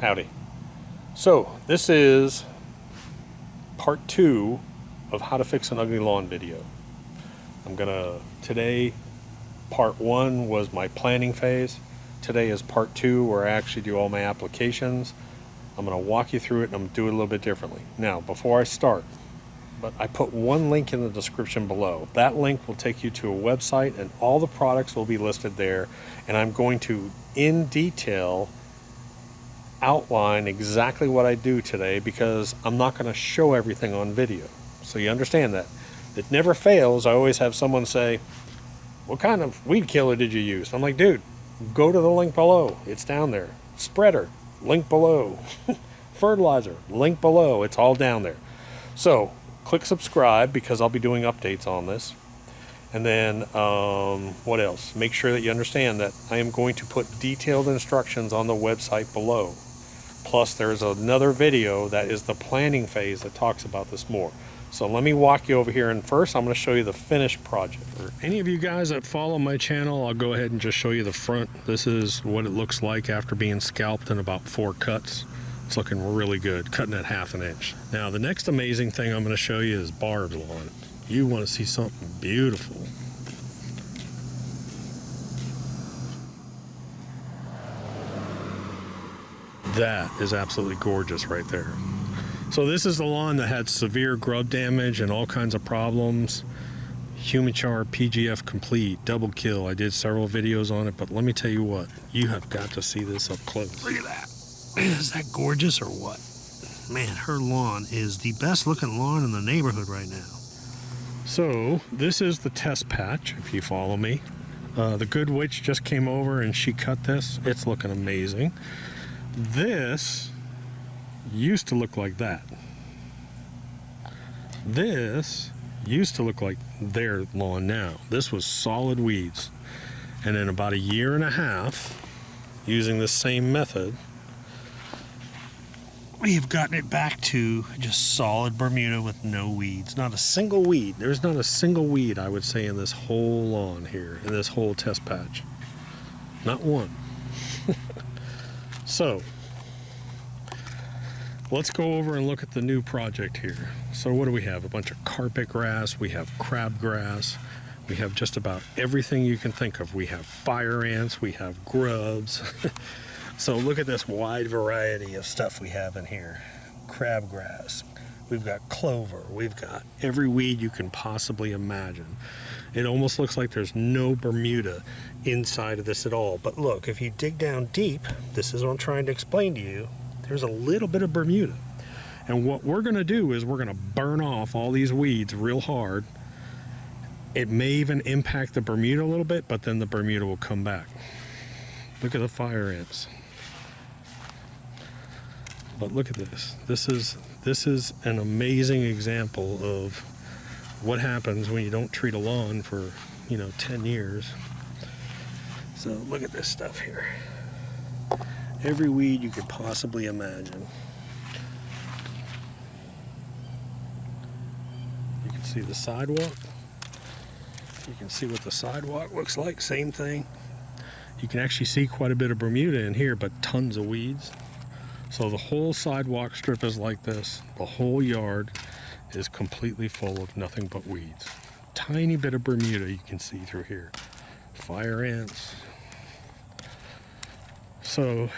Howdy. So this is part 2 of how to fix an ugly lawn video. Today, part 1 was my planning phase. Today is part 2 where I actually do all my applications. I'm gonna walk you through it and I'm gonna do it a little bit differently. Now, before I start, I put one link in the description below. That link will take you to a website and all the products will be listed there. And I'm going to, in detail, outline exactly what I do today because I'm not going to show everything on video. So you understand that. It never fails. I always have someone say, what kind of weed killer did you use? I'm like, dude, go to the link below. It's down there. Spreader, link below. Fertilizer, link below. It's all down there. So click subscribe because I'll be doing updates on this. And then what else? Make sure that you understand that I am going to put detailed instructions on the website below. Plus there's another video that is the planning phase that talks about this more. So let me walk you over here, and first I'm going to show you the finished project. For any of you guys that follow my channel, I'll go ahead and just show you the front. This is what it looks like after being scalped in about 4 cuts. It's looking really good, cutting at 1/2 inch. Now the next amazing thing I'm going to show you is barred lawn. You want to see something beautiful. That is absolutely gorgeous right there. So this is the lawn that had severe grub damage and all kinds of problems. Humichar PGF complete, double kill. I did several videos on it, but let me tell you what, you have got to see this up close. Look at that. Is that gorgeous or what? Man, her lawn is the best looking lawn in the neighborhood right now. So this is the test patch, if you follow me. The good witch just came over and she cut this. It's looking amazing. This used to look like that. This used to look like their lawn now. This was solid weeds. And in about 1.5 years, using the same method, we have gotten it back to just solid Bermuda with no weeds. Not a single weed. There's not a single weed, I would say, in this whole lawn here, in this whole test patch. Not one. So, let's go over and look at the new project here. So what do we have? A bunch of carpet grass, we have crabgrass, we have just about everything you can think of. We have fire ants, we have grubs. So look at this wide variety of stuff we have in here. Crabgrass, we've got clover, we've got every weed you can possibly imagine. It almost looks like there's no Bermuda inside of this at all. But look, if you dig down deep, this is what I'm trying to explain to you, there's a little bit of Bermuda. And what we're gonna do is we're gonna burn off all these weeds real hard. It may even impact the Bermuda a little bit, but then the Bermuda will come back. Look at the fire ants. But look at this. This is an amazing example of what happens when you don't treat a lawn for, 10 years. So look at this stuff here. Every weed you could possibly imagine. You can see the sidewalk. You can see what the sidewalk looks like, same thing. You can actually see quite a bit of Bermuda in here, but tons of weeds. So the whole sidewalk strip is like this. The whole yard is completely full of nothing but weeds. Tiny bit of Bermuda you can see through here. Fire ants. So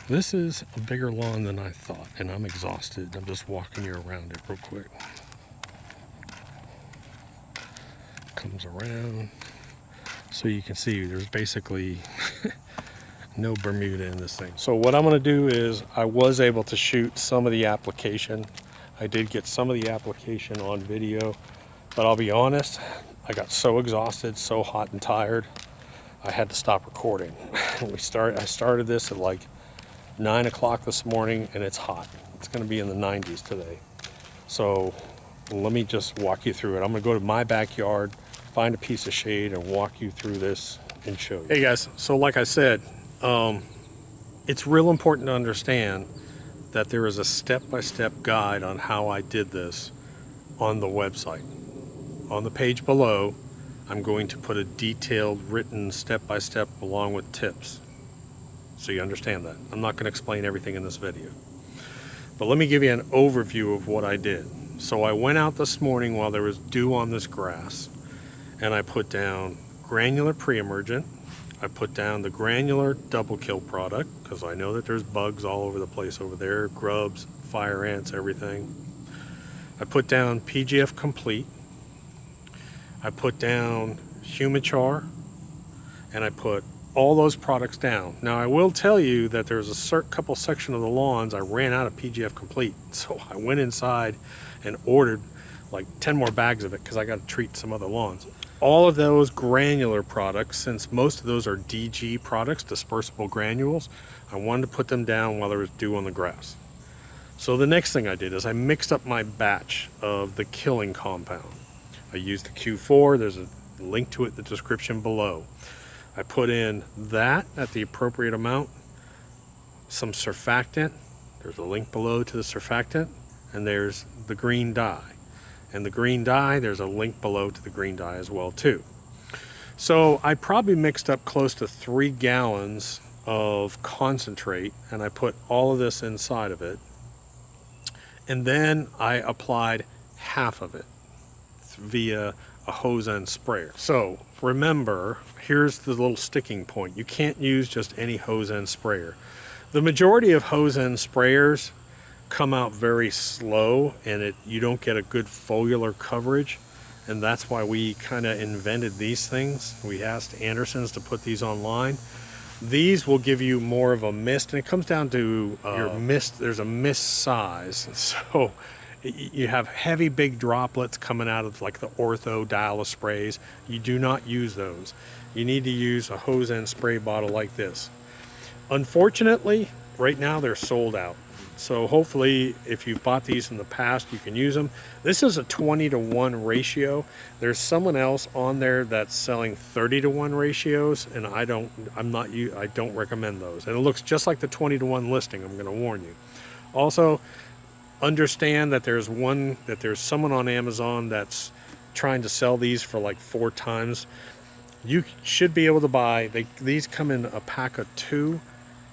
this is a bigger lawn than I thought, and I'm exhausted. I'm just walking you around it real quick. Comes around. So you can see there's basically no Bermuda in this thing. So what I'm going to do is I was able to shoot some of the application. I did get some of the application on video, but I'll be honest, I got so exhausted, so hot and tired, I had to stop recording. I started this at like 9 o'clock this morning and it's hot. It's going to be in the 90s today. So let me just walk you through it. I'm going to go to my backyard, find a piece of shade and walk you through this and show you. Hey guys, so like I said, it's real important to understand that there is a step-by-step guide on how I did this on the website. On the page below, I'm going to put a detailed written step-by-step along with tips. so you understand that. I'm not going to explain everything in this video. But let me give you an overview of what I did. So I went out this morning while there was dew on this grass, and I put down Granular pre-emergent. I put down the Granular double kill product, because I know that there's bugs all over the place over there, grubs, fire ants, everything. I put down PGF Complete. I put down Humichar, and I put all those products down. Now I will tell you that there's a couple section of the lawns I ran out of PGF Complete, so I went inside and ordered like 10 more bags of it because I got to treat some other lawns. All of those granular products, since most of those are DG products, dispersible granules, I wanted to put them down while there was dew on the grass. So the next thing I did is I mixed up my batch of the killing compound. I used the Q4, there's a link to it in the description below. I put in that at the appropriate amount, some surfactant, there's a link below to the surfactant, and there's the green dye. And the green dye, there's a link below to the green dye as well too. So I probably mixed up close to 3 gallons of concentrate, and I put all of this inside of it. And then I applied half of it via a hose end sprayer. So remember, here's the little sticking point. You can't use just any hose end sprayer. The majority of hose end sprayers come out very slow, and you don't get a good foliar coverage, and that's why we kind of invented these things. We asked Anderson's to put these online. These will give you more of a mist, and it comes down to your mist. There's a mist size, so you have heavy big droplets coming out of like the ortho dial sprays. You do not use those. You need to use a hose end spray bottle like this. Unfortunately, right now they're sold out. So hopefully if you've bought these in the past, you can use them. This is a 20-to-1 ratio. There's someone else on there that's selling 30-to-1 ratios, and I don't recommend those. And it looks just like the 20-to-1 listing, I'm going to warn you. Also, understand that there's someone on Amazon that's trying to sell these for like 4 times. You should be able to buy, these come in a pack of 2,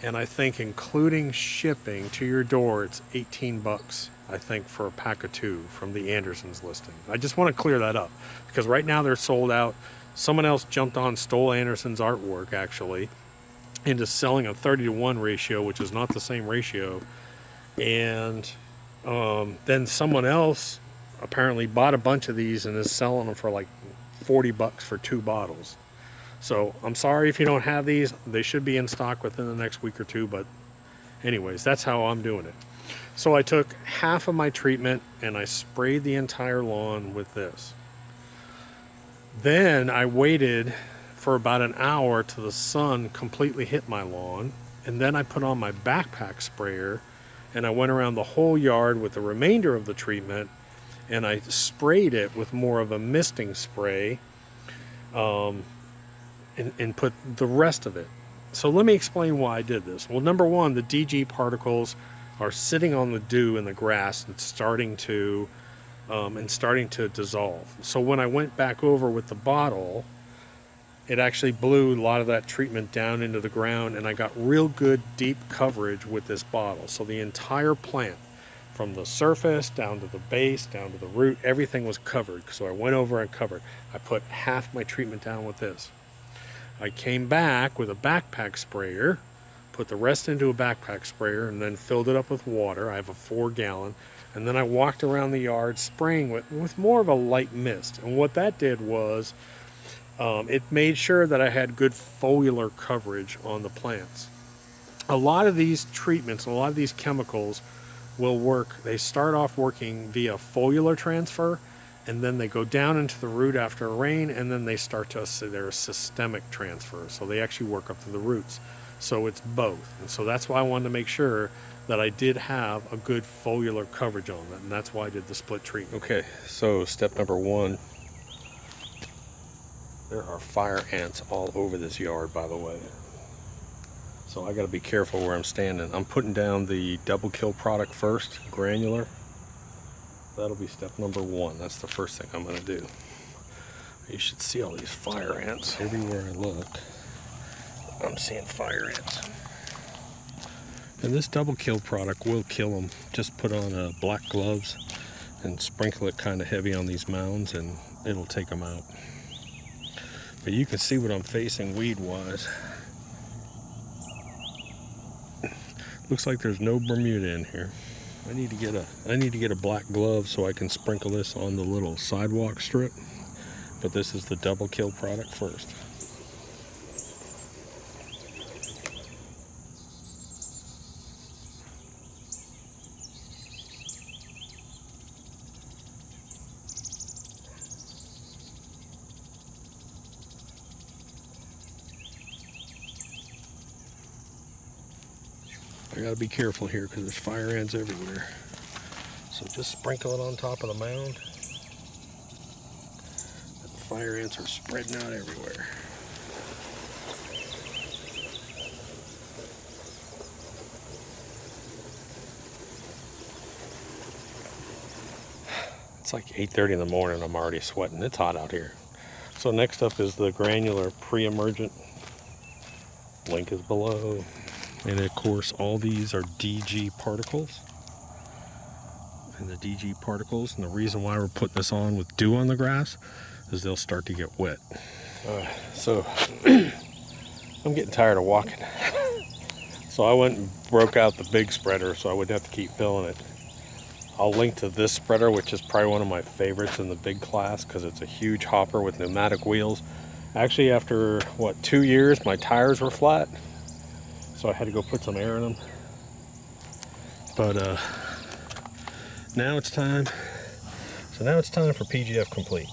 and I think including shipping to your door, it's 18 bucks, I think, for a pack of 2 from the Anderson's listing. I just want to clear that up because right now they're sold out. Someone else jumped on, stole Anderson's artwork actually, into selling a 30-to-1 ratio, which is not the same ratio. And then someone else apparently bought a bunch of these and is selling them for like 40 bucks for 2 bottles. So I'm sorry if you don't have these. They should be in stock within the next week or 2, but anyways, that's how I'm doing it. So I took half of my treatment and I sprayed the entire lawn with this. Then I waited for about an hour till the sun completely hit my lawn, and then I put on my backpack sprayer and I went around the whole yard with the remainder of the treatment, and I sprayed it with more of a misting spray, and put the rest of it. So let me explain why I did this. Well, number one, the DG particles are sitting on the dew in the grass and starting to dissolve. So when I went back over with the bottle, it actually blew a lot of that treatment down into the ground, and I got real good deep coverage with this bottle. So the entire plant, from the surface down to the base, down to the root, everything was covered. So I went over and covered. I put half my treatment down with this. I came back with a backpack sprayer, put the rest into a backpack sprayer, and then filled it up with water. I have a 4-gallon. And then I walked around the yard spraying with more of a light mist. And what that did was it made sure that I had good foliar coverage on the plants. A lot of these treatments, a lot of these chemicals will work. They start off working via foliar transfer, and then they go down into the root after a rain, and then they start to, they're a systemic transfer. So they actually work up to the roots. So it's both. And so that's why I wanted to make sure that I did have a good foliar coverage on it, and that's why I did the split treatment. Okay, so step number 1. There are fire ants all over this yard, by the way. So I gotta be careful where I'm standing. I'm putting down the double kill product first, Granular. That'll be step number 1. That's the first thing I'm gonna do. You should see all these fire ants. Everywhere I look, I'm seeing fire ants. And this double kill product will kill them. Just put on black gloves and sprinkle it kind of heavy on these mounds and it'll take them out. But you can see what I'm facing weed wise. Looks like there's no Bermuda in here. I need to get a black glove so I can sprinkle this on the little sidewalk strip. But this is the double kill product first. I gotta be careful here because there's fire ants everywhere. So just sprinkle it on top of the mound. And the fire ants are spreading out everywhere. It's like 8:30 in the morning. I'm already sweating. It's hot out here. So next up is the Granular pre-emergent. Link is below. And of course, all these are DG particles. And the DG particles, and the reason why we're putting this on with dew on the grass is they'll start to get wet. So I'm getting tired of walking. So I went and broke out the big spreader so I wouldn't have to keep filling it. I'll link to this spreader, which is probably one of my favorites in the big class because it's a huge hopper with pneumatic wheels. Actually, after, 2 years, my tires were flat. So I had to go put some air in them. But now it's time. So now it's time for PGF Complete.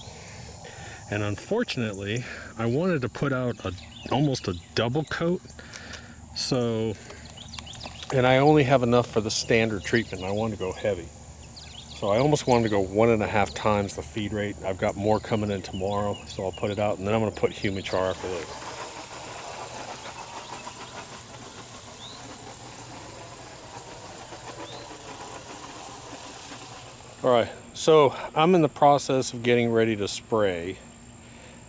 And unfortunately, I wanted to put out almost a double coat. So, and I only have enough for the standard treatment. I wanted to go heavy. So I almost wanted to go 1.5 times the feed rate. I've got more coming in tomorrow, so I'll put it out, and then I'm going to put Humichar after this. All right, so I'm in the process of getting ready to spray,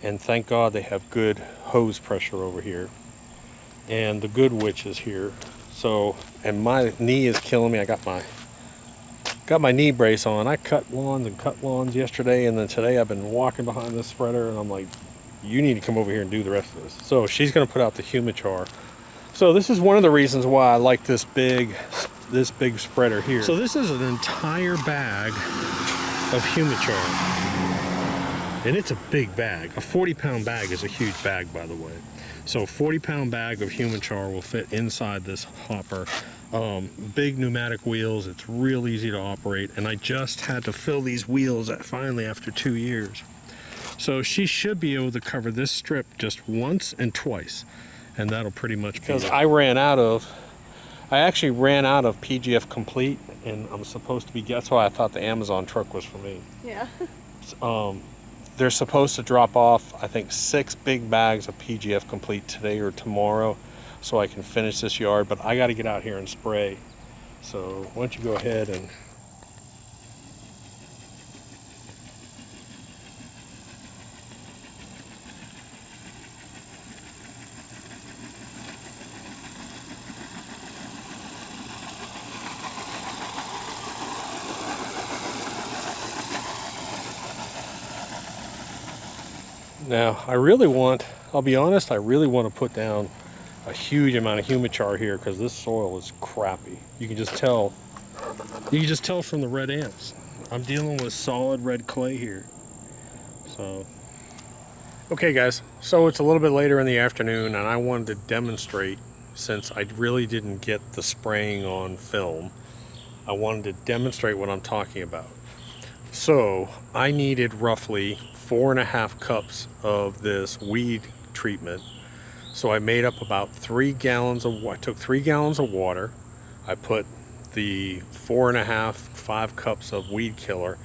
and thank God they have good hose pressure over here, and the good witch is here. So, and my knee is killing me. I got my knee brace on. I cut lawns yesterday, and then today I've been walking behind this spreader, and I'm like, you need to come over here and do the rest of this. So she's going to put out the Humichar. So this is one of the reasons why I like this big spreader here. So this is an entire bag of Humichar, and it's a big bag. A 40-pound bag is a huge bag, by the way. So a 40-pound bag of Humichar will fit inside this hopper. Big pneumatic wheels. It's real easy to operate, and I just had to fill these wheels finally after 2 years. So she should be able to cover this strip just once and twice, and that'll pretty much be it. Because I actually ran out of PGF Complete, and I'm supposed to be, that's why I thought the Amazon truck was for me. Yeah. They're supposed to drop off, I think, 6 big bags of PGF Complete today or tomorrow, so I can finish this yard, but I got to get out here and spray. So why don't you go ahead and now, I'll be honest, I really want to put down a huge amount of Humichar here because this soil is crappy. You can just tell from the red ants. I'm dealing with solid red clay here. So, okay guys, so it's a little bit later in the afternoon, and I wanted to demonstrate, since I really didn't get the spraying on film, I wanted to demonstrate what I'm talking about. So I needed roughly 4.5 cups of this weed treatment. So I made up about 3 gallons of, I took 3 gallons of water. I put the 5 cups of weed killer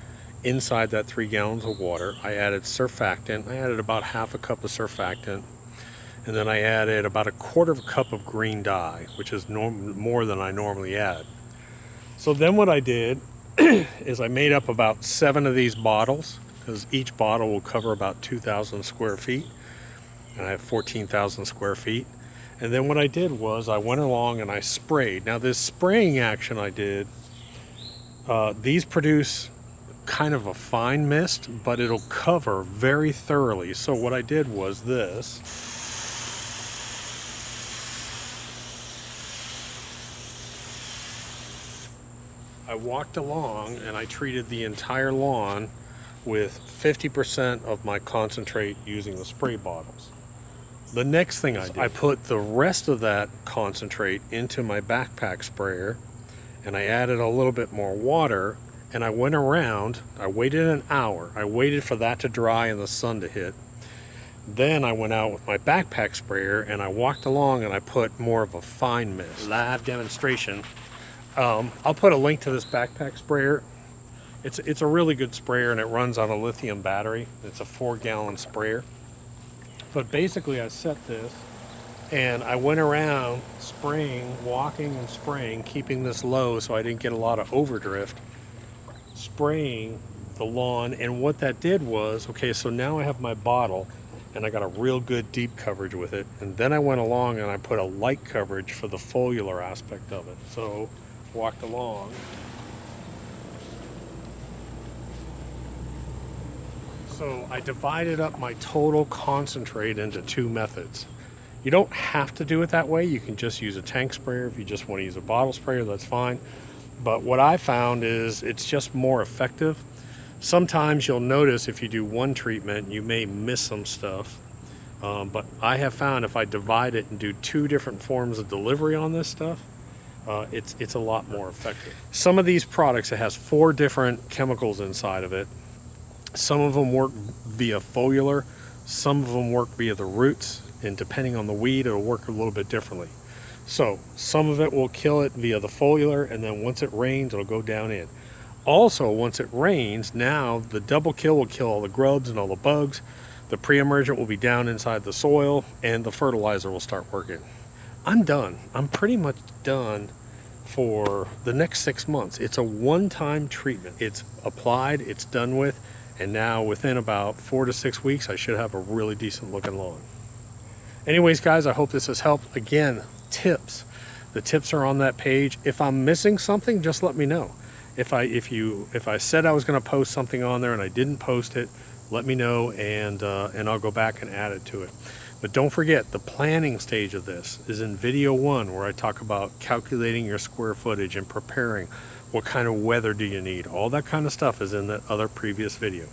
inside that 3 gallons of water. I added surfactant. I added about 1/2 cup of surfactant. And then I added about 1/4 cup of green dye, which is more than I normally add. So then what I did is I made up about 7 of these bottles, because each bottle will cover about 2,000 square feet, and I have 14,000 square feet. And then what I did was I went along and I sprayed. Now this spraying action I did, these produce kind of a fine mist, but it'll cover very thoroughly. So what I did was this. I walked along and I treated the entire lawn with 50% of my concentrate using the spray bottles. The next thing I did, I put the rest of that concentrate into my backpack sprayer, and I added a little bit more water, and I went around. I waited an hour. I waited for that to dry and the sun to hit. Then I went out with my backpack sprayer and I walked along and I put more of a fine mist. Live demonstration. I'll put a link to this backpack sprayer. It's a really good sprayer, and it runs on a lithium battery. It's a 4-gallon sprayer. But basically I set this and I went around spraying, walking and spraying, keeping this low so I didn't get a lot of overdrift, spraying the lawn. And what that did was, okay, so now I have my bottle and I got a real good deep coverage with it. And then I went along and I put a light coverage for the foliar aspect of it. So walked along. So I divided up my total concentrate into 2 methods. You don't have to do it that way. You can just use a tank sprayer. If you just want to use a bottle sprayer, that's fine. But what I found is it's just more effective. Sometimes you'll notice if you do one treatment, you may miss some stuff. But I have found if I divide it and do 2 different forms of delivery on this stuff, it's a lot more effective. Some of these products, it has 4 different chemicals inside of it. Some of them work via foliar, some of them work via the roots, and depending on the weed, it'll work a little bit differently. So some of it will kill it via the foliar, and then once it rains, it'll go down in. Also, once it rains, now the double kill will kill all the grubs and all the bugs. The pre-emergent will be down inside the soil, and the fertilizer will start working. I'm done. I'm pretty much done for the next 6 months. It's a one-time treatment. It's applied, it's done with, and now within about 4 to 6 weeks, I should have a really decent looking lawn. Anyways, guys, I hope this has helped. Again, tips. The tips are on that page. If I'm missing something, just let me know. If I said I was going to post something on there and I didn't post it, let me know, and I'll go back and add it to it. But don't forget, the planning stage of this is in video 1, where I talk about calculating your square footage and preparing. What kind of weather do you need? All that kind of stuff is in that other previous video.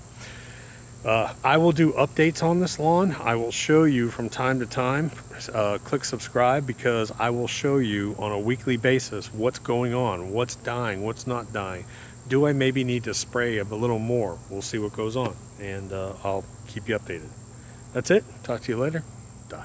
I will do updates on this lawn. I will show you from time to time. Click subscribe, because I will show you on a weekly basis what's going on, what's dying, what's not dying. Do I maybe need to spray a little more? We'll see what goes on, and I'll keep you updated. That's it. Talk to you later. Bye.